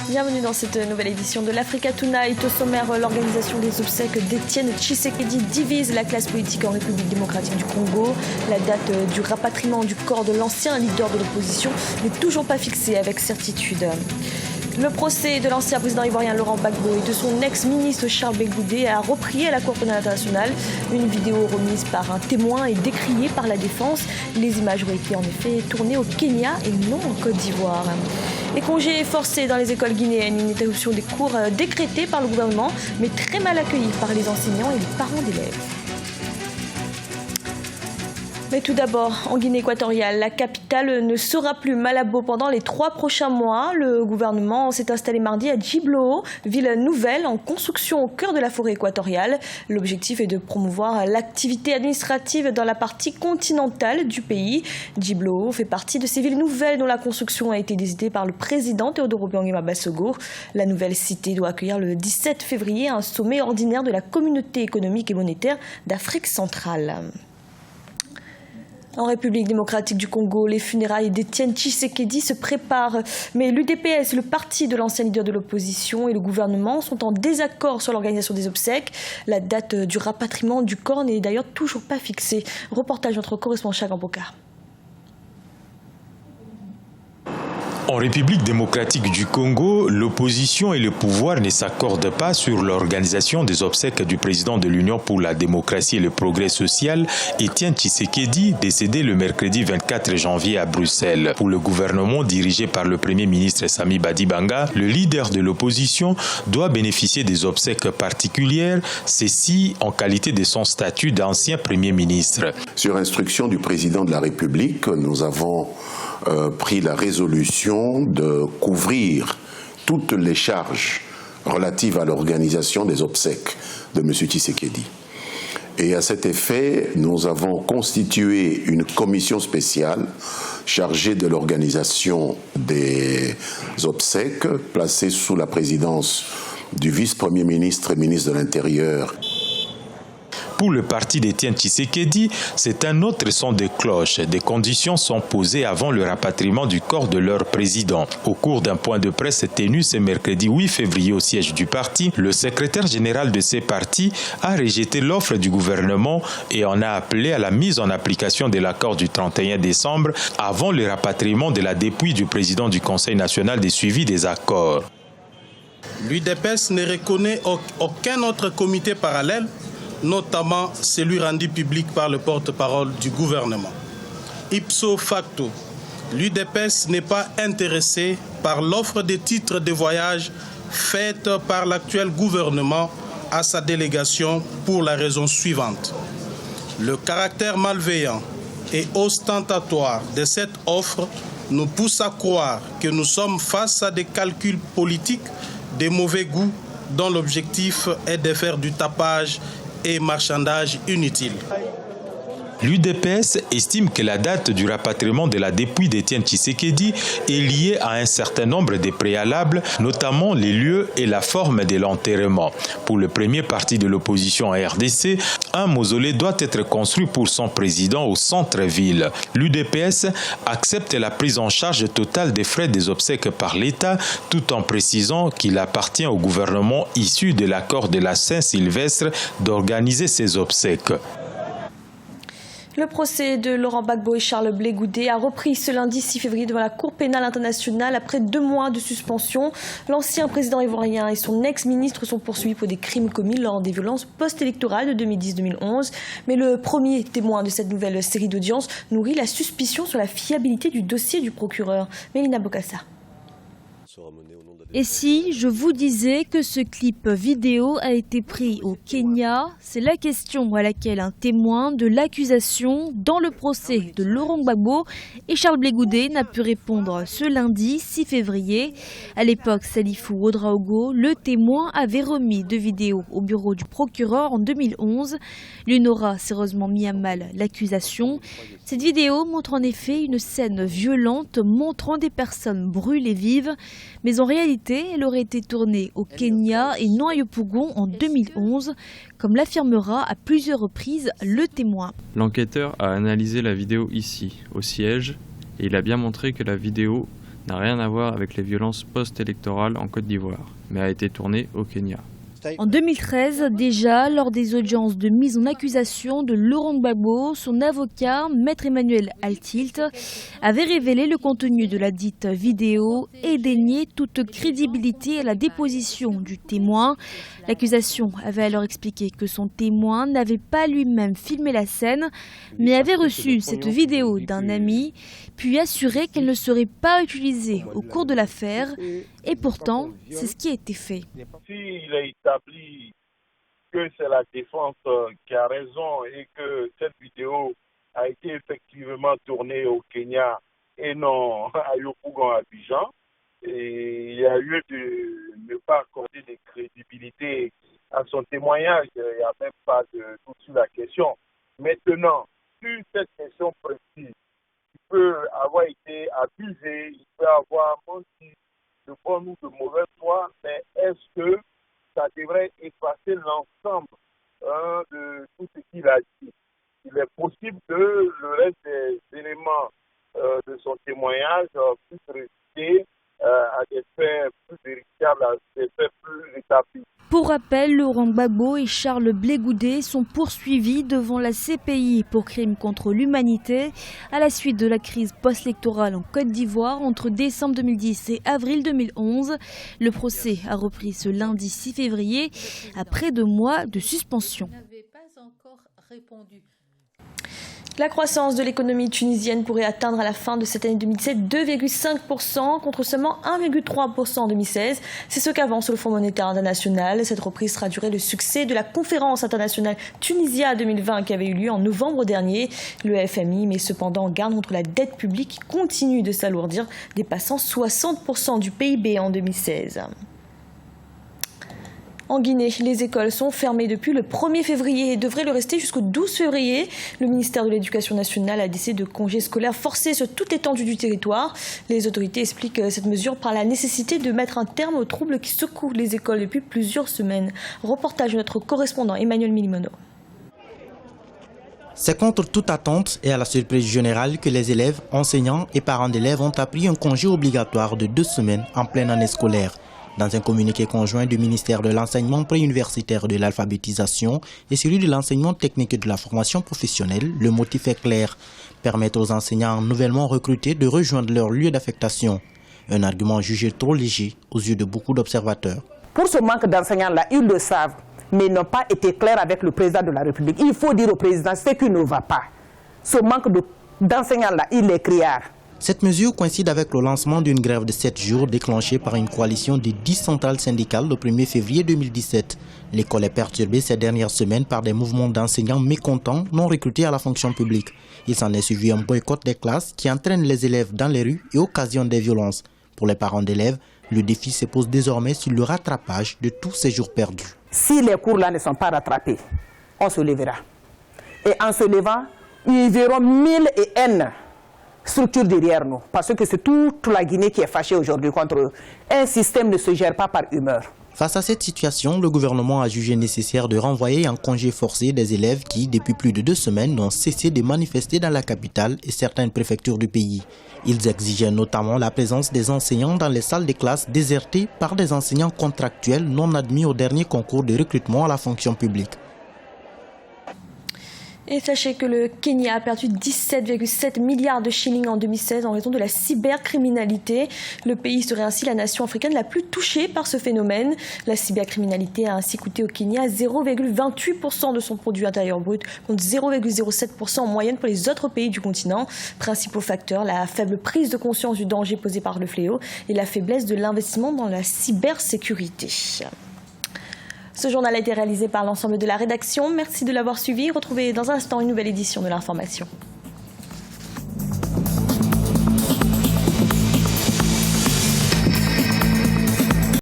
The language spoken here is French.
Bienvenue dans cette nouvelle édition de l'Africa Tonight. Au sommaire, l'organisation des obsèques d'Étienne Tshisekedi divise la classe politique en République démocratique du Congo. La date du rapatriement du corps de l'ancien leader de l'opposition n'est toujours pas fixée avec certitude. Le procès de l'ancien président ivoirien Laurent Gbagbo et de son ex-ministre Charles Blé Goudé a repris à la Cour pénale internationale. Une vidéo remise par un témoin et décriée par la défense. Les images ont été en effet tournées au Kenya et non en Côte d'Ivoire. Les congés forcés dans les écoles guinéennes, une interruption des cours décrétée par le gouvernement, mais très mal accueillie par les enseignants et les parents d'élèves. Mais tout d'abord, en Guinée équatoriale, la capitale ne sera plus Malabo pendant les 3 prochains mois. Le gouvernement s'est installé mardi à Djiblo, ville nouvelle en construction au cœur de la forêt équatoriale. L'objectif est de promouvoir l'activité administrative dans la partie continentale du pays. Djiblo fait partie de ces villes nouvelles dont la construction a été décidée par le président Théodore Obiang Basogo. La nouvelle cité doit accueillir le 17 février un sommet ordinaire de la Communauté économique et monétaire d'Afrique centrale. En République démocratique du Congo, les funérailles d'Étienne Tshisekedi se préparent. Mais l'UDPS, le parti de l'ancien leader de l'opposition, et le gouvernement sont en désaccord sur l'organisation des obsèques. La date du rapatriement du corps n'est d'ailleurs toujours pas fixée. Reportage de notre correspondant Chagan Boka. En République démocratique du Congo, l'opposition et le pouvoir ne s'accordent pas sur l'organisation des obsèques du président de l'Union pour la démocratie et le progrès social, Étienne Tshisekedi, décédé le mercredi 24 janvier à Bruxelles. Pour le gouvernement dirigé par le Premier ministre Sami Badibanga, le leader de l'opposition doit bénéficier des obsèques particulières, ceci en qualité de son statut d'ancien Premier ministre. Sur instruction du président de la République, nous avons pris la résolution de couvrir toutes les charges relatives à l'organisation des obsèques de M. Tshisekedi. Et à cet effet, nous avons constitué une commission spéciale chargée de l'organisation des obsèques, placée sous la présidence du vice-premier ministre et ministre de l'Intérieur. Pour le parti d'Étienne Tshisekedi, c'est un autre son de cloche. Des conditions sont posées avant le rapatriement du corps de leur président. Au cours d'un point de presse tenu ce mercredi 8 février au siège du parti, le secrétaire général de ces partis a rejeté l'offre du gouvernement et en a appelé à la mise en application de l'accord du 31 décembre avant le rapatriement de la dépouille du président du Conseil national de suivi des accords. L'UDPS ne reconnaît aucun autre comité parallèle, notamment celui rendu public par le porte-parole du gouvernement. Ipso facto, l'UDPS n'est pas intéressé par l'offre de titres de voyage faite par l'actuel gouvernement à sa délégation pour la raison suivante. Le caractère malveillant et ostentatoire de cette offre nous pousse à croire que nous sommes face à des calculs politiques de mauvais goût dont l'objectif est de faire du tapage et marchandage inutile. L'UDPS estime que la date du rapatriement de la dépouille d'Étienne Tshisekedi est liée à un certain nombre de préalables, notamment les lieux et la forme de l'enterrement. Pour le premier parti de l'opposition à RDC, un mausolée doit être construit pour son président au centre-ville. L'UDPS accepte la prise en charge totale des frais des obsèques par l'État, tout en précisant qu'il appartient au gouvernement issu de l'accord de la Saint-Sylvestre d'organiser ces obsèques. Le procès de Laurent Gbagbo et Charles Blé Goudé a repris ce lundi 6 février devant la Cour pénale internationale après 2 mois de suspension. L'ancien président ivoirien et son ex-ministre sont poursuivis pour des crimes commis lors des violences post-électorales de 2010-2011. Mais le premier témoin de cette nouvelle série d'audiences nourrit la suspicion sur la fiabilité du dossier du procureur. Mélina Bokassa. Et si je vous disais que ce clip vidéo a été pris au Kenya, c'est la question à laquelle un témoin de l'accusation dans le procès de Laurent Gbagbo et Charles Blé Goudé n'a pu répondre ce lundi 6 février. À l'époque, Salifou Ouedraogo, le témoin, avait remis 2 vidéos au bureau du procureur en 2011. L'une aura sérieusement mis à mal l'accusation. Cette vidéo montre en effet une scène violente montrant des personnes brûlées vives, mais en réalité, elle aurait été tournée au Kenya et non à Yopougon en 2011, comme l'affirmera à plusieurs reprises le témoin. L'enquêteur a analysé la vidéo ici, au siège, et il a bien montré que la vidéo n'a rien à voir avec les violences post-électorales en Côte d'Ivoire, mais a été tourné au Kenya. En 2013, déjà, lors des audiences de mise en accusation de Laurent Gbagbo, son avocat, Maître Emmanuel Altilt, avait révélé le contenu de la dite vidéo et dénié toute crédibilité à la déposition du témoin. L'accusation avait alors expliqué que son témoin n'avait pas lui-même filmé la scène, mais avait reçu cette vidéo d'un ami, puis assuré qu'elle ne serait pas utilisée au cours de l'affaire. Et pourtant, c'est ce qui a été fait. S'il est établi que c'est la défense qui a raison et que cette vidéo a été effectivement tournée au Kenya et non à Yopougon, à Abidjan, et il y a lieu de ne pas accorder de crédibilité à son témoignage. Il n'y a même pas de doute sur la question. Maintenant, sur cette question précise, il peut avoir été abusé, il peut avoir menti de bonne ou de mauvaise foi, mais est-ce que ça devrait effacer l'ensemble de tout ce qu'il a dit? Il est possible que le reste des éléments de son témoignage puisse résister à des faits plus véritables, à des faits plus établis. Pour rappel, Laurent Gbagbo et Charles Blé Goudé sont poursuivis devant la CPI pour crimes contre l'humanité à la suite de la crise post-électorale en Côte d'Ivoire entre décembre 2010 et avril 2011. Le procès a repris ce lundi 6 février après 2 mois de suspension. La croissance de l'économie tunisienne pourrait atteindre à la fin de cette année 2017 2,5% contre seulement 1,3% en 2016. C'est ce qu'avance le Fonds monétaire international. Cette reprise traduirait le succès de la conférence internationale Tunisia 2020 qui avait eu lieu en novembre dernier. Le FMI met cependant en garde contre la dette publique qui continue de s'alourdir, dépassant 60% du PIB en 2016. En Guinée, les écoles sont fermées depuis le 1er février et devraient le rester jusqu'au 12 février. Le ministère de l'Éducation nationale a décidé de congés scolaires forcés sur toute l'étendue du territoire. Les autorités expliquent cette mesure par la nécessité de mettre un terme aux troubles qui secouent les écoles depuis plusieurs semaines. Reportage de notre correspondant Emmanuel Milimono. C'est contre toute attente et à la surprise générale que les élèves, enseignants et parents d'élèves ont appris un congé obligatoire de 2 semaines en pleine année scolaire. Dans un communiqué conjoint du ministère de l'enseignement préuniversitaire de l'alphabétisation et celui de l'enseignement technique et de la formation professionnelle, le motif est clair, permettre aux enseignants nouvellement recrutés de rejoindre leur lieu d'affectation. Un argument jugé trop léger aux yeux de beaucoup d'observateurs. Pour ce manque d'enseignants-là, ils le savent, mais n'ont pas été clairs avec le président de la République. Il faut dire au président ce qui ne va pas. Ce manque d'enseignants-là, il est criard. Cette mesure coïncide avec le lancement d'une grève de 7 jours déclenchée par une coalition de 10 centrales syndicales le 1er février 2017. L'école est perturbée ces dernières semaines par des mouvements d'enseignants mécontents non recrutés à la fonction publique. Il s'en est suivi un boycott des classes qui entraîne les élèves dans les rues et occasionne des violences. Pour les parents d'élèves, le défi se pose désormais sur le rattrapage de tous ces jours perdus. Si les cours-là ne sont pas rattrapés, on se lèvera. Et en se levant, ils verront 1001 structure derrière nous, parce que c'est toute la Guinée qui est fâchée aujourd'hui contre eux. Un système ne se gère pas par humeur. Face à cette situation, le gouvernement a jugé nécessaire de renvoyer en congé forcé des élèves qui, depuis plus de 2 semaines, n'ont cessé de manifester dans la capitale et certaines préfectures du pays. Ils exigeaient notamment la présence des enseignants dans les salles de classe désertées par des enseignants contractuels non admis au dernier concours de recrutement à la fonction publique. Et sachez que le Kenya a perdu 17,7 milliards de shillings en 2016 en raison de la cybercriminalité. Le pays serait ainsi la nation africaine la plus touchée par ce phénomène. La cybercriminalité a ainsi coûté au Kenya 0,28% de son produit intérieur brut, contre 0,07% en moyenne pour les autres pays du continent. Principaux facteurs, la faible prise de conscience du danger posé par le fléau et la faiblesse de l'investissement dans la cybersécurité. Ce journal a été réalisé par l'ensemble de la rédaction. Merci de l'avoir suivi. Retrouvez dans un instant une nouvelle édition de l'information.